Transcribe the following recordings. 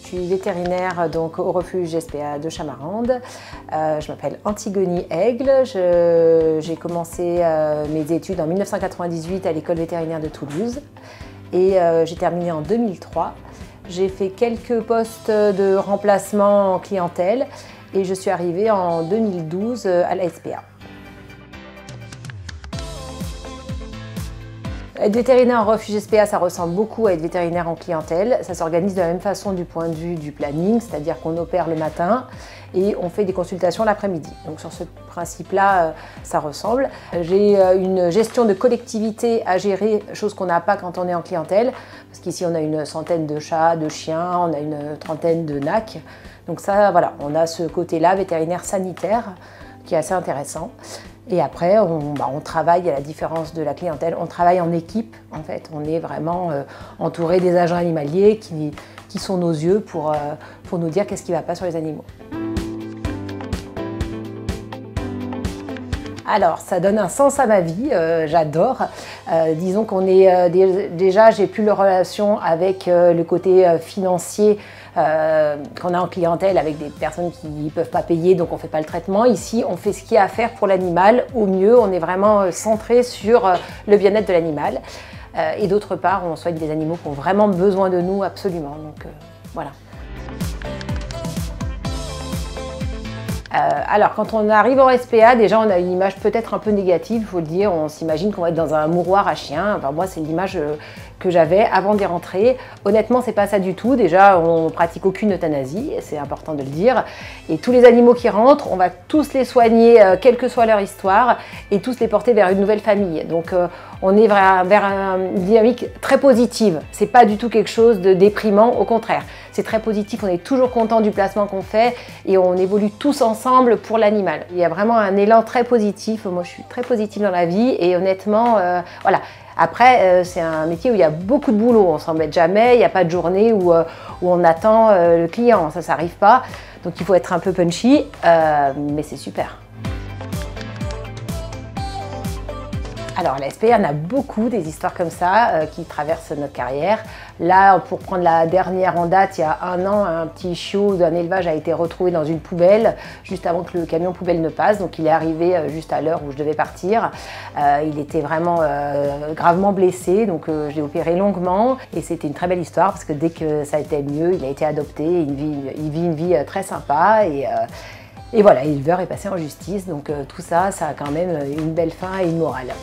Je suis vétérinaire donc, au refuge SPA de Chamarande. Je m'appelle Antigone Aigle. J'ai commencé mes études en 1998 à l'école vétérinaire de Toulouse et j'ai terminé en 2003. J'ai fait quelques postes de remplacement en clientèle et je suis arrivée en 2012 à la SPA. Être vétérinaire en refuge SPA, ça ressemble beaucoup à être vétérinaire en clientèle. Ça s'organise de la même façon du point de vue du planning, c'est-à-dire qu'on opère le matin et on fait des consultations l'après-midi. Donc sur ce principe-là, ça ressemble. J'ai une gestion de collectivité à gérer, chose qu'on n'a pas quand on est en clientèle, parce qu'ici on a une centaine de chats, de chiens, on a une trentaine de nacs. Donc ça, voilà, on a ce côté-là, vétérinaire sanitaire, qui est assez intéressant. Et après, on travaille, à la différence de la clientèle, on travaille en équipe en fait. On est vraiment entouré des agents animaliers qui sont nos yeux pour nous dire qu'est-ce qui ne va pas sur les animaux. Alors, ça donne un sens à ma vie, j'adore. Disons qu'on est déjà, j'ai plus de relation avec le côté financier qu'on a en clientèle avec des personnes qui ne peuvent pas payer, donc on ne fait pas le traitement. Ici, on fait ce qu'il y a à faire pour l'animal. Au mieux, on est vraiment centré sur le bien-être de l'animal. Et d'autre part, on soigne des animaux qui ont vraiment besoin de nous, absolument. Donc voilà. Alors, quand on arrive en SPA, déjà, on a une image peut-être un peu négative, il faut le dire. On s'imagine qu'on va être dans un mouroir à chiens. Enfin, moi, c'est l'image que j'avais avant d'y rentrer. Honnêtement, c'est pas ça du tout. Déjà, on pratique aucune euthanasie, c'est important de le dire. Et tous les animaux qui rentrent, on va tous les soigner, quelle que soit leur histoire, et tous les porter vers une nouvelle famille. Donc, on est vers une dynamique très positive. C'est pas du tout quelque chose de déprimant, au contraire. C'est très positif, on est toujours content du placement qu'on fait et on évolue tous ensemble pour l'animal. Il y a vraiment un élan très positif. Moi, je suis très positive dans la vie et honnêtement, voilà. Après, c'est un métier où il y a beaucoup de boulot. On ne s'embête jamais, il n'y a pas de journée où on attend le client. Ça n'arrive pas. Donc, il faut être un peu punchy, mais c'est super. Alors, la SPA, on a beaucoup des histoires comme ça qui traversent notre carrière. Là, pour prendre la dernière en date, il y a un an, un petit chiot d'un élevage a été retrouvé dans une poubelle juste avant que le camion poubelle ne passe. Donc, il est arrivé juste à l'heure où je devais partir. Il était vraiment gravement blessé, donc je l'ai opéré longuement. Et c'était une très belle histoire parce que dès que ça a été mieux, il a été adopté. Il vit une vie très sympa. Et voilà, l'éleveur est passé en justice, donc tout ça, ça a quand même une belle fin et une morale.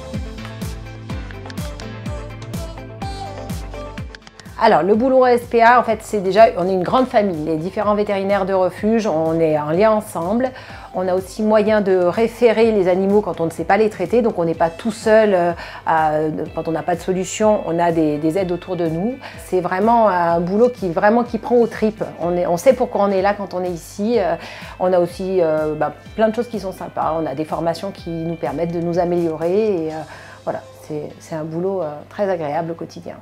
Alors, le boulot à SPA, en fait, c'est déjà, on est une grande famille. Les différents vétérinaires de refuge, on est en lien ensemble. On a aussi moyen de référer les animaux quand on ne sait pas les traiter, donc on n'est pas tout seul quand on n'a pas de solution, on a des aides autour de nous. C'est vraiment un boulot qui prend aux tripes. On sait pourquoi on est là quand on est ici. On a aussi plein de choses qui sont sympas. On a des formations qui nous permettent de nous améliorer. Et, voilà, c'est un boulot très agréable au quotidien.